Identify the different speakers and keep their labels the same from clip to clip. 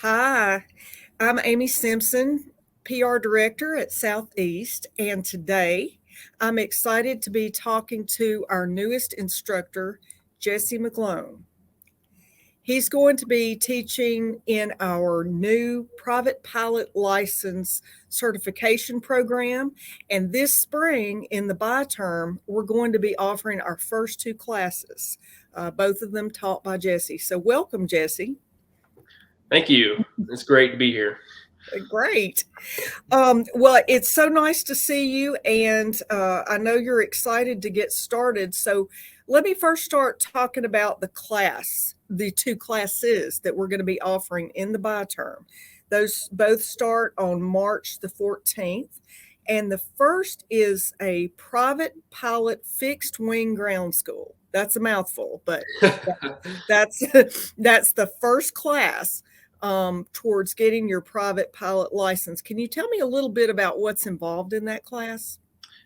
Speaker 1: Hi, I'm Amy Simpson, PR Director at Southeast, and today I'm excited to be talking to our newest instructor, Jesse McGlone. He's going to be teaching in our new private pilot license certification program. And this spring, in the bi term, we're going to be offering our first two classes, both of them taught by Jesse. So, welcome, Jesse.
Speaker 2: Thank you. It's great to be here.
Speaker 1: Great. Well, it's so nice to see you, and I know you're excited to get started. So, let me first start talking about the two classes that we're going to be offering in the bi term. Those both start on March the 14th, and the first is a private pilot fixed wing ground school. That's a mouthful, but that's that's the first class towards getting your private pilot license. Can you tell me a little bit about what's involved in that class?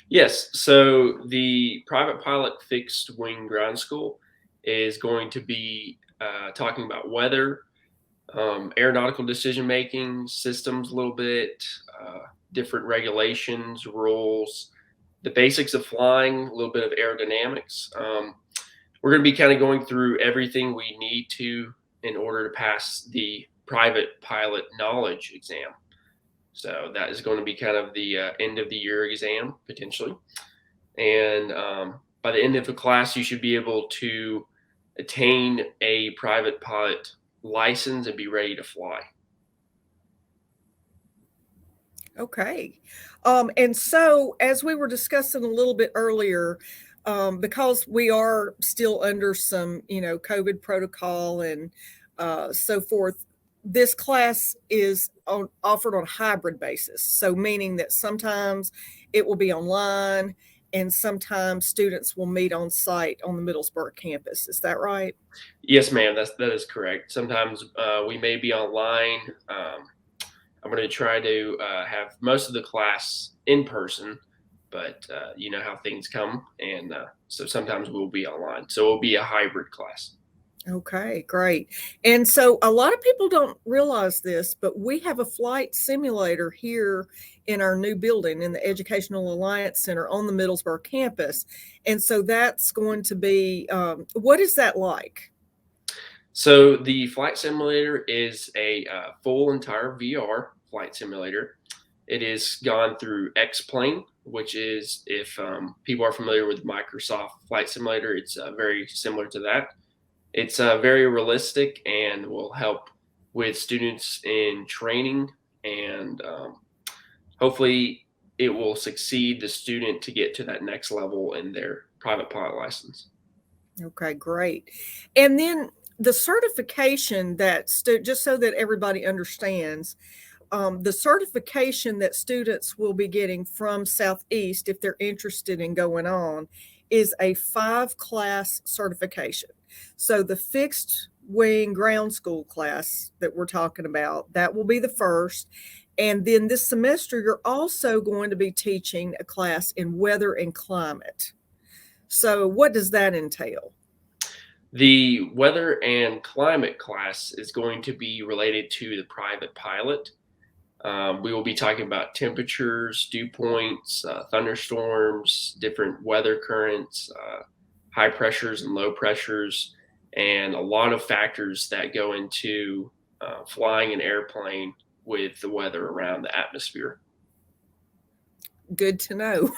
Speaker 2: Yes, so the private pilot fixed wing ground school is going to be talking about weather, aeronautical decision making, systems a little bit, different regulations, rules, the basics of flying, a little bit of aerodynamics. We're going to be kind of going through everything we need to in order to pass the private pilot knowledge exam. So that is going to be kind of the end of the year exam potentially. And by the end of the class, you should be able to attain a private pilot license and be ready to fly.
Speaker 1: Okay. And so, as we were discussing a little bit earlier, because we are still under some, COVID protocol and so forth, this class is offered on a hybrid basis. So, meaning that sometimes it will be online and sometimes students will meet on site on the Middlesbrough campus. Is that right?
Speaker 2: Yes, ma'am, that is correct. Sometimes we may be online. I'm going to try to have most of the class in person, but you know how things come, and so sometimes we'll be online. So it'll be a hybrid class.
Speaker 1: Okay, great. And so a lot of people don't realize this, but we have a flight simulator here in our new building in the Educational Alliance Center on the Middlesbrough campus. And so that's going to be, what is that like?
Speaker 2: So the flight simulator is a full entire VR flight simulator. It is gone through X-Plane, which is, if people are familiar with Microsoft Flight Simulator, it's very similar to that. It's very realistic and will help with students in training, and hopefully it will succeed the student to get to that next level in their private pilot license.
Speaker 1: Okay, great. And then the certification that, just so that everybody understands, the certification that students will be getting from Southeast, if they're interested in going on, is a 5-class certification. So the fixed wing ground school class that we're talking about, that will be the first. And then this semester, you're also going to be teaching a class in weather and climate. So what does that entail?
Speaker 2: The weather and climate class is going to be related to the private pilot. We will be talking about temperatures, dew points, thunderstorms, different weather currents, high pressures and low pressures, and a lot of factors that go into flying an airplane with the weather around the atmosphere.
Speaker 1: Good to know.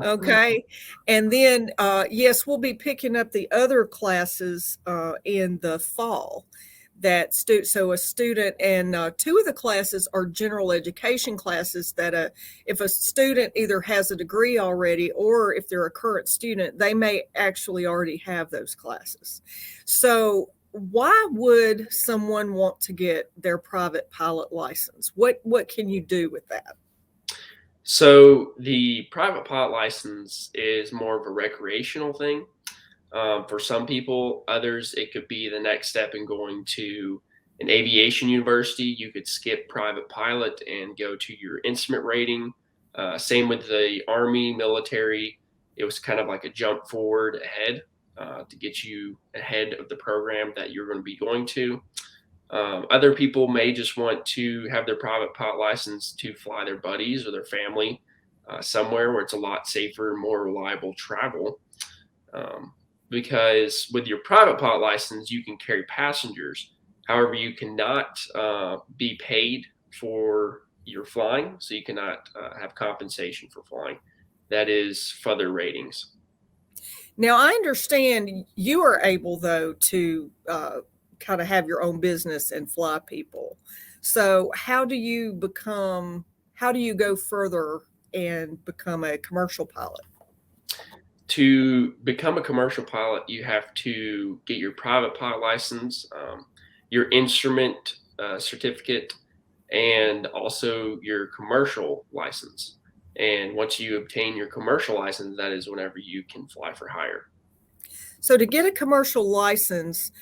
Speaker 1: Okay. And then, yes, we'll be picking up the other classes in the fall. So a student, and two of the classes are general education classes that if a student either has a degree already or if they're a current student, they may actually already have those classes. So why would someone want to get their private pilot license? What can you do with that?
Speaker 2: So the private pilot license is more of a recreational thing. For some people, others, it could be the next step in going to an aviation university. You could skip private pilot and go to your instrument rating. Same with the Army, military. It was kind of like a jump forward ahead to get you ahead of the program that you're going to be going to. Other people may just want to have their private pilot license to fly their buddies or their family somewhere where it's a lot safer, more reliable travel. Um, because with your private pilot license, you can carry passengers. However, you cannot be paid for your flying, so you cannot have compensation for flying. That is further ratings.
Speaker 1: Now, I understand you are able, though, to kind of have your own business and fly people. So, how do you go further and become a commercial pilot?
Speaker 2: To become a commercial pilot, you have to get your private pilot license, your instrument certificate, and also your commercial license. And once you obtain your commercial license, that is whenever you can fly for hire.
Speaker 1: So, to get a commercial license,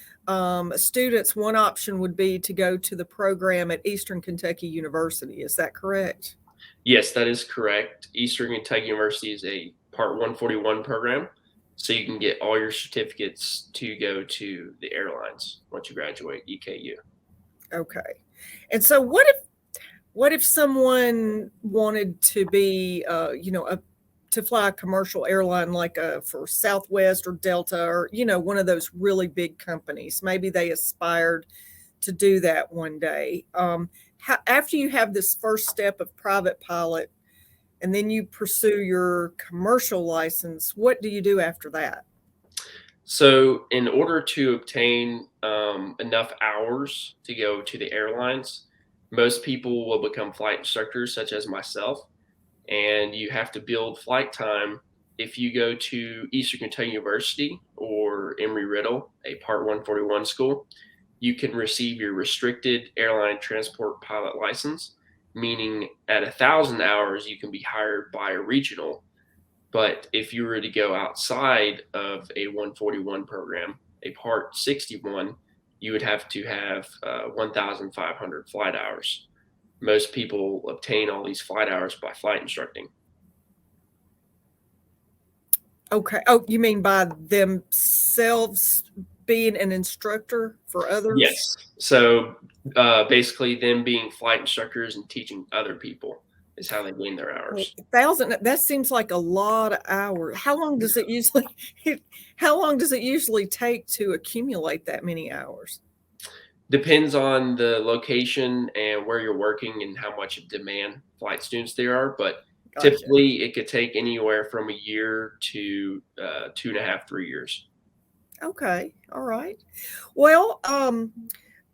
Speaker 1: students, one option would be to go to the program at Eastern Kentucky University. Is that correct?
Speaker 2: Yes, that is correct. Eastern Kentucky University is a Part 141 program, so you can get all your certificates to go to the airlines once you graduate EKU.
Speaker 1: Okay. And so, what if someone wanted to be, to fly a commercial airline like for Southwest or Delta or, one of those really big companies? Maybe they aspired to do that one day. After you have this first step of private pilot and then you pursue your commercial license, what do you do after that?
Speaker 2: So, in order to obtain enough hours to go to the airlines, most people will become flight instructors, such as myself, and you have to build flight time. If you go to Eastern Kentucky University or Embry-Riddle, a Part 141 school, you can receive your restricted airline transport pilot license, meaning at 1,000 hours, you can be hired by a regional. But if you were to go outside of a 141 program, a Part 61, you would have to have 1,500 flight hours. Most people obtain all these flight hours by flight instructing.
Speaker 1: Okay. Oh, you mean by themselves being an instructor for others?
Speaker 2: Yes. So basically, them being flight instructors and teaching other people is how they gain their
Speaker 1: Well,
Speaker 2: hours.
Speaker 1: 1,000, that seems like a lot of hours. How long does it usually take to accumulate that many hours?
Speaker 2: Depends on the location and where you're working and how much of demand flight students there are. But
Speaker 1: Gotcha.
Speaker 2: typically, it could take anywhere from a year to 2.5, 3 years.
Speaker 1: Okay. All right. Well,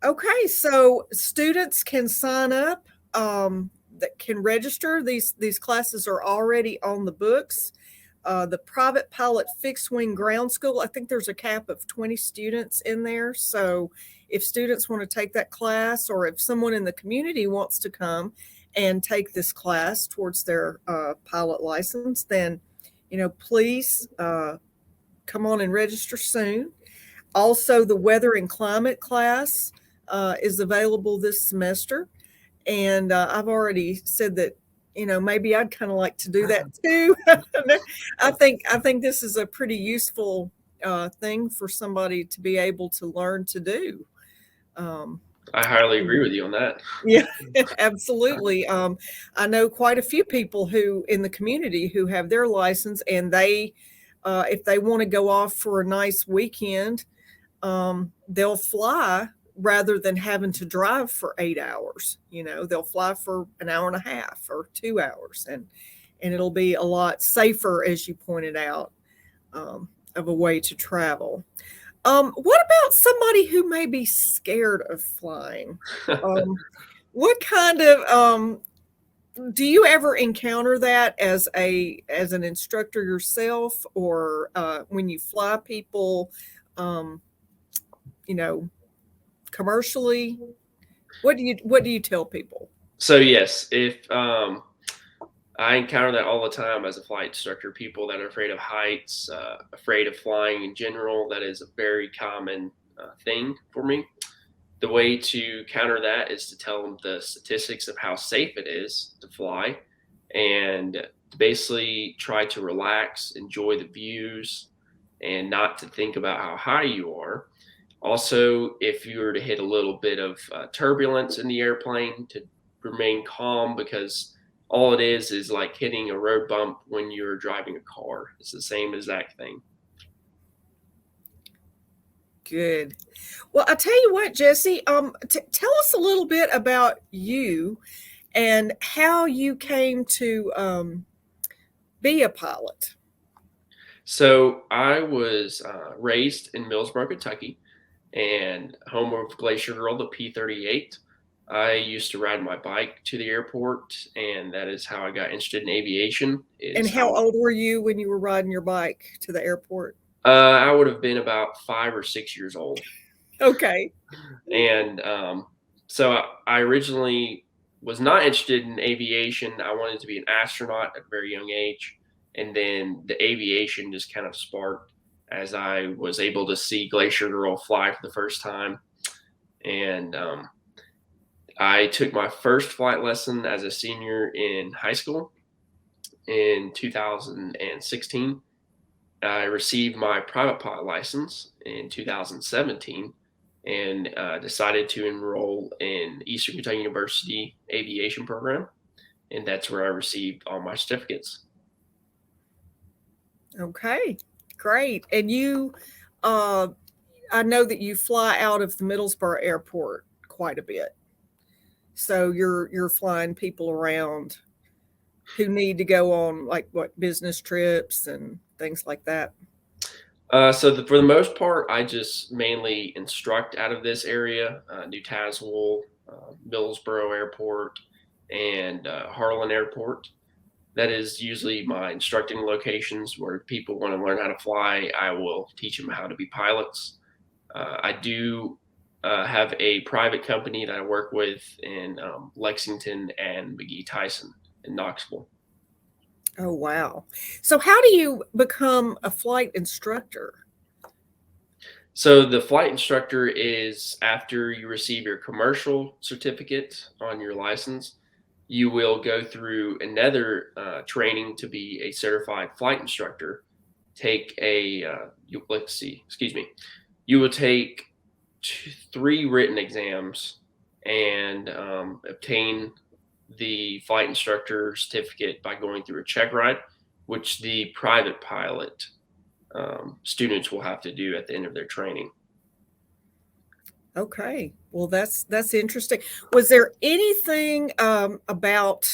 Speaker 1: okay. So students can sign up, that can register. These classes are already on the books. The private pilot fixed wing ground school, I think there's a cap of 20 students in there. So if students want to take that class, or if someone in the community wants to come and take this class towards their pilot license, then, please come on and register soon. Also, the weather and climate class is available this semester. And I've already said that, maybe I'd kind of like to do that too. I think this is a pretty useful thing for somebody to be able to learn to do.
Speaker 2: I highly agree with you on that.
Speaker 1: Yeah, absolutely. I know quite a few people who in the community who have their license, and if they want to go off for a nice weekend, they'll fly rather than having to drive for 8 hours. They'll fly for an hour and a half or 2 hours, and it'll be a lot safer, as you pointed out, of a way to travel. What about somebody who may be scared of flying? What kind of do you ever encounter that as an instructor yourself, or when you fly people, you know, commercially? What do you tell people?
Speaker 2: So yes, if I encounter that all the time as a flight instructor, people that are afraid of heights, afraid of flying in general. That is a very common thing for me. The way to counter that is to tell them the statistics of how safe it is to fly, and basically try to relax, enjoy the views, and not to think about how high you are. Also, if you were to hit a little bit of turbulence in the airplane, to remain calm, because all it is like hitting a road bump when you're driving a car. It's the same exact thing.
Speaker 1: Good. Well, I'll tell you what, Jesse, tell us a little bit about you and how you came to be a pilot.
Speaker 2: So I was raised in Millsboro, Kentucky, and home of Glacier Girl, the P-38. I used to ride my bike to the airport, and that is how I got interested in aviation.
Speaker 1: And how old were you when you were riding your bike to the airport?
Speaker 2: I would have been about 5 or 6 years old.
Speaker 1: Okay.
Speaker 2: And so I originally was not interested in aviation. I wanted to be an astronaut at a very young age. And then the aviation just kind of sparked as I was able to see Glacier Girl fly for the first time. And I took my first flight lesson as a senior in high school in 2016. I received my private pilot license in 2017 and decided to enroll in Eastern Kentucky University Aviation program. And that's where I received all my certificates.
Speaker 1: Okay, great. And you, I know that you fly out of the Middlesboro airport quite a bit. So you're flying people around who need to go on like what business trips and things like that.
Speaker 2: For the most part, I just mainly instruct out of this area, New Tazewell, Millsboro Airport, and Harlan Airport. That is usually my instructing locations where people want to learn how to fly. I will teach them how to be pilots. I do have a private company that I work with in Lexington and McGee-Tyson in Knoxville.
Speaker 1: Oh, wow. So how do you become a flight instructor?
Speaker 2: So the flight instructor is after you receive your commercial certificate on your license, you will go through another training to be a certified flight instructor. Take a, let's see, excuse me. You will take 3 written exams and obtain the flight instructor certificate by going through a check ride, which the private pilot students will have to do at the end of their training.
Speaker 1: Okay, well that's interesting. Was there anything about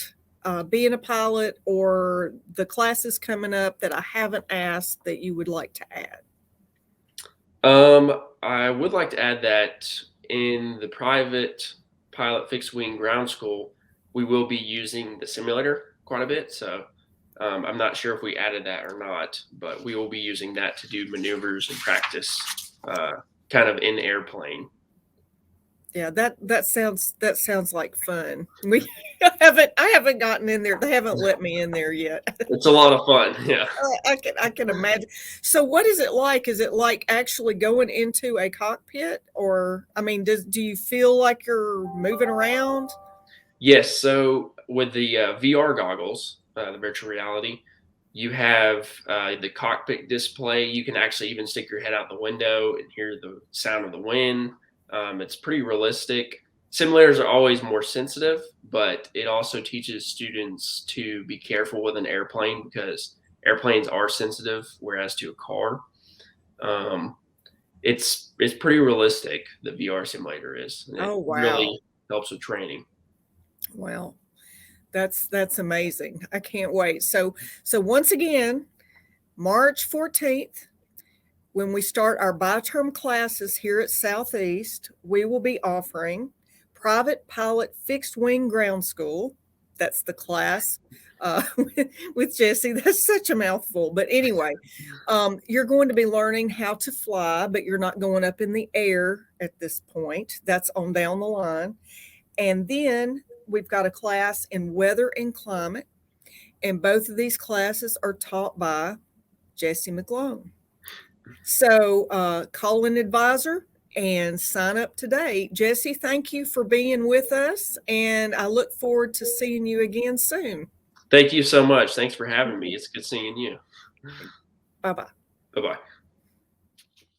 Speaker 1: being a pilot or the classes coming up that I haven't asked that you would like to add?
Speaker 2: I would like to add that in the private pilot fixed wing ground school, we will be using the simulator quite a bit. So I'm not sure if we added that or not, but we will be using that to do maneuvers and practice kind of in airplane.
Speaker 1: Yeah, that sounds like fun. I haven't gotten in there. They haven't let me in there yet.
Speaker 2: It's a lot of fun. Yeah.
Speaker 1: I can imagine. So what is it like? Is it like actually going into a cockpit, or I mean, do you feel like you're moving around?
Speaker 2: Yes. So with the VR goggles, the virtual reality, you have the cockpit display. You can actually even stick your head out the window and hear the sound of the wind. It's pretty realistic. Simulators are always more sensitive, but it also teaches students to be careful with an airplane because airplanes are sensitive, whereas to a car, it's pretty realistic. The VR simulator is. And
Speaker 1: Oh,
Speaker 2: it
Speaker 1: wow.
Speaker 2: really helps with training.
Speaker 1: Well, that's amazing. I can't wait. So once again, March 14th, when we start our bi-term classes here at Southeast, we will be offering Private Pilot Fixed Wing Ground School. That's the class with Jesse. That's such a mouthful. But anyway, you're going to be learning how to fly, but you're not going up in the air at this point. That's on down the line. And then we've got a class in weather and climate. And both of these classes are taught by Jesse McGlone. So call an advisor and sign up today. Jesse, thank you for being with us, and I look forward to seeing you again soon.
Speaker 2: Thank you so much. Thanks for having me. It's good seeing you.
Speaker 1: Bye-bye.
Speaker 2: Bye-bye.